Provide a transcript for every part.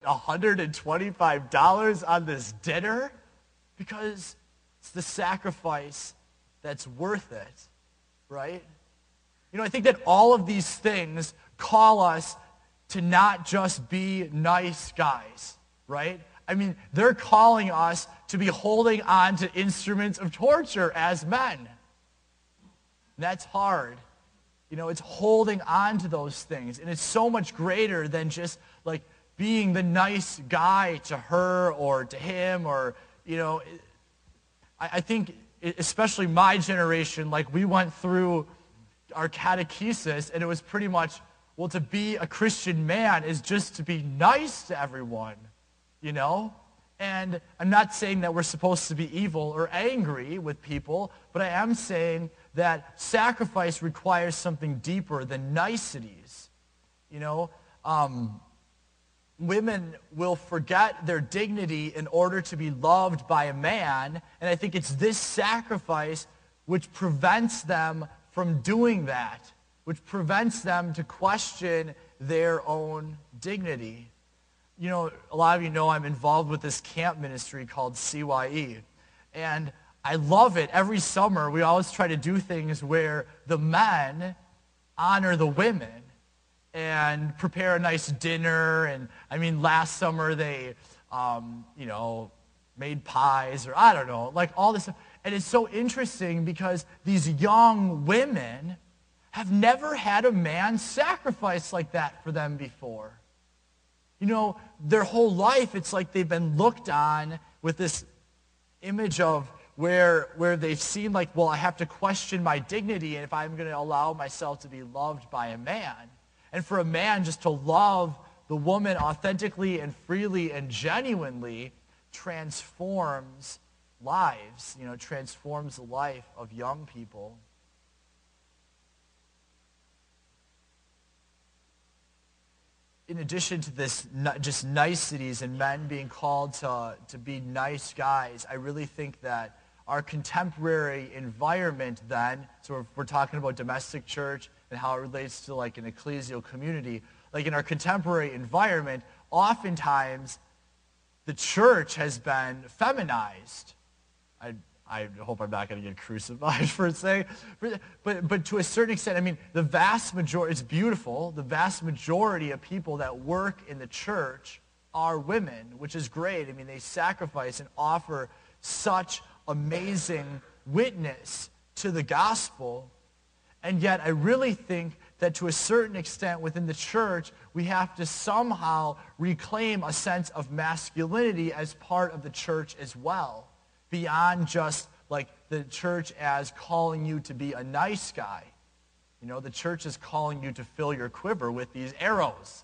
$125 on this dinner? Because it's the sacrifice that's worth it, right? I think that all of these things call us to not just be nice guys, right? They're calling us to be holding on to instruments of torture as men. That's hard. It's holding on to those things. And it's so much greater than just like being the nice guy to her or to him or, I think especially my generation, like we went through our catechesis and it was pretty much, well, to be a Christian man is just to be nice to everyone, And I'm not saying that we're supposed to be evil or angry with people, but I am saying that sacrifice requires something deeper than niceties. Women will forget their dignity in order to be loved by a man, and I think it's this sacrifice which prevents them from doing that, which prevents them to question their own dignity. A lot of you know I'm involved with this camp ministry called CYE, and I love it. Every summer, we always try to do things where the men honor the women and prepare a nice dinner. And, last summer they, made pies or I don't know, like all this stuff. And it's so interesting because these young women have never had a man sacrifice like that for them before. Their whole life, it's like they've been looked on with this image of where they've seen like, well, I have to question my dignity and if I'm going to allow myself to be loved by a man. And for a man just to love the woman authentically and freely and genuinely transforms lives, transforms the life of young people. In addition to this, just niceties and men being called to be nice guys, I really think that our contemporary environment then, so if we're talking about domestic church and how it relates to like an ecclesial community, like in our contemporary environment, oftentimes the church has been feminized. I hope I'm not going to get crucified for saying, but to a certain extent, the vast majority, it's beautiful, the vast majority of people that work in the church are women, which is great. They sacrifice and offer such amazing witness to the gospel. And yet I really think that to a certain extent within the church, we have to somehow reclaim a sense of masculinity as part of the church as well, beyond just like the church as calling you to be a nice guy. The church is calling you to fill your quiver with these arrows.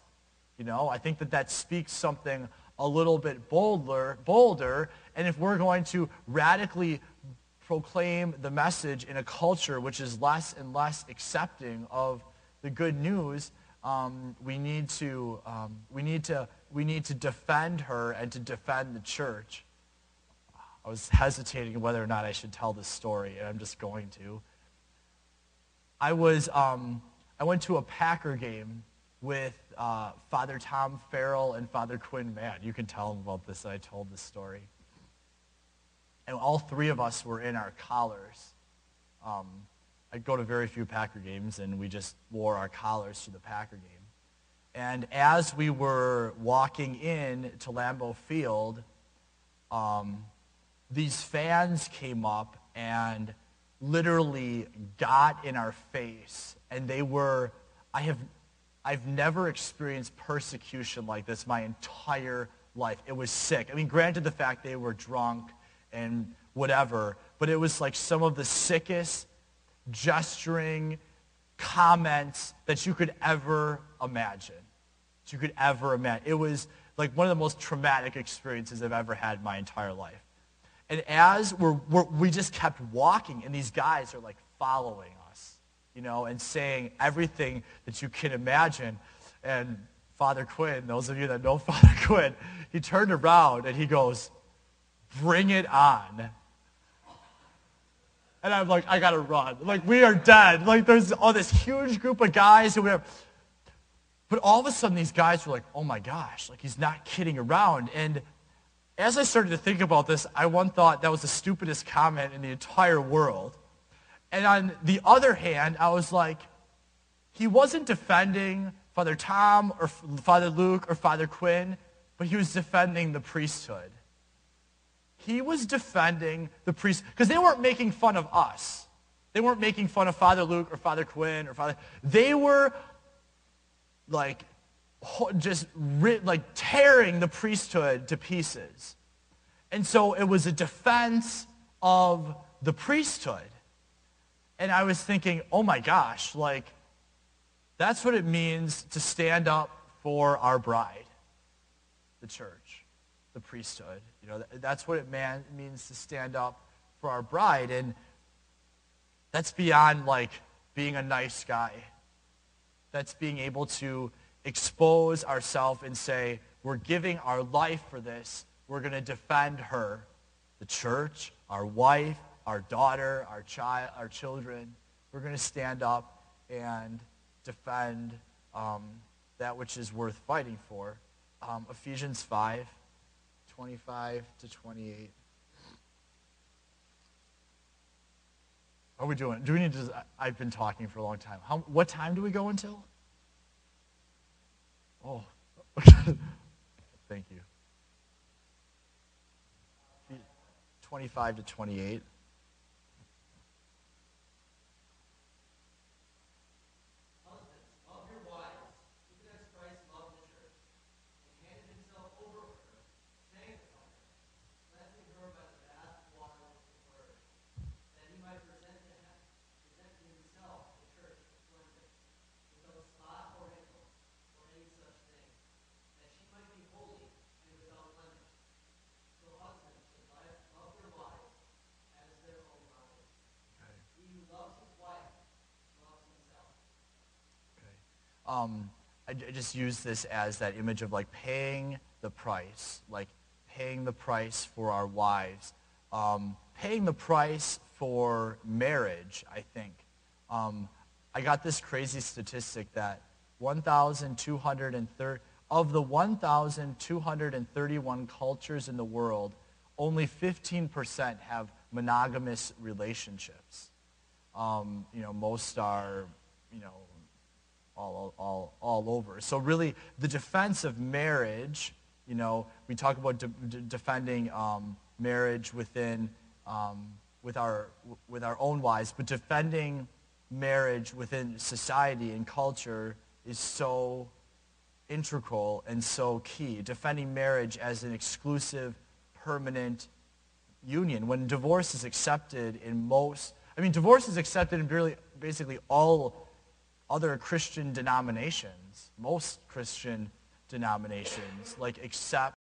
I think that speaks something a little bit bolder, and if we're going to radically proclaim the message in a culture which is less and less accepting of the good news, we need to defend her and to defend the church. I was hesitating whether or not I should tell this story, and I'm just going to. I went to a Packer game with Father Tom Farrell and Father Quinn Mann. You can tell them about this. I told this story. And all three of us were in our collars. I go to very few Packer games, and we just wore our collars to the Packer game. And as we were walking in to Lambeau Field, these fans came up and literally got in our face. And they were, I've never experienced persecution like this my entire life. It was sick. Granted the fact they were drunk and whatever, but it was like some of the sickest gesturing comments that you could ever imagine. It was like one of the most traumatic experiences I've ever had in my entire life. And as we just kept walking, and these guys are like following us, and saying everything that you can imagine. And Father Quinn, those of you that know Father Quinn, he turned around and he goes, "Bring it on." And I'm like, I gotta run. Like, we are dead. Like, there's all this huge group of guys who But all of a sudden, these guys were like, oh my gosh, like he's not kidding around. And as I started to think about this, I one thought that was the stupidest comment in the entire world. And on the other hand, I was like, he wasn't defending Father Tom or Father Luke or Father Quinn, but he was defending the priesthood. He was defending the priest, because they weren't making fun of us. They weren't making fun of Father Luke or Father Quinn or Father. They were like just like tearing the priesthood to pieces. And so it was a defense of the priesthood. And I was thinking, oh my gosh, like that's what it means to stand up for our bride, the church, the priesthood. You know, that's what it means to stand up for our bride. And that's beyond like being a nice guy. That's being able to expose ourselves and say, we're giving our life for this. We're going to defend her, the church, our wife, our daughter, our child, our children. We're going to stand up and defend that which is worth fighting for. Ephesians 5, 25 to 28. How are we doing? Do we need to? I've been talking for a long time. What time do we go until? Oh, thank you. 25 to 28. I just use this as that image of like paying the price for our wives, paying the price for marriage, I think. I got this crazy statistic that of the 1,231 cultures in the world, only 15% have monogamous relationships. Most are, all over. So really, the defense of marriage, we talk about defending marriage within with our own wives, but defending marriage within society and culture is so integral and so key. Defending marriage as an exclusive, permanent union. When divorce is accepted divorce is accepted in basically all other Christian denominations. Most Christian denominations accept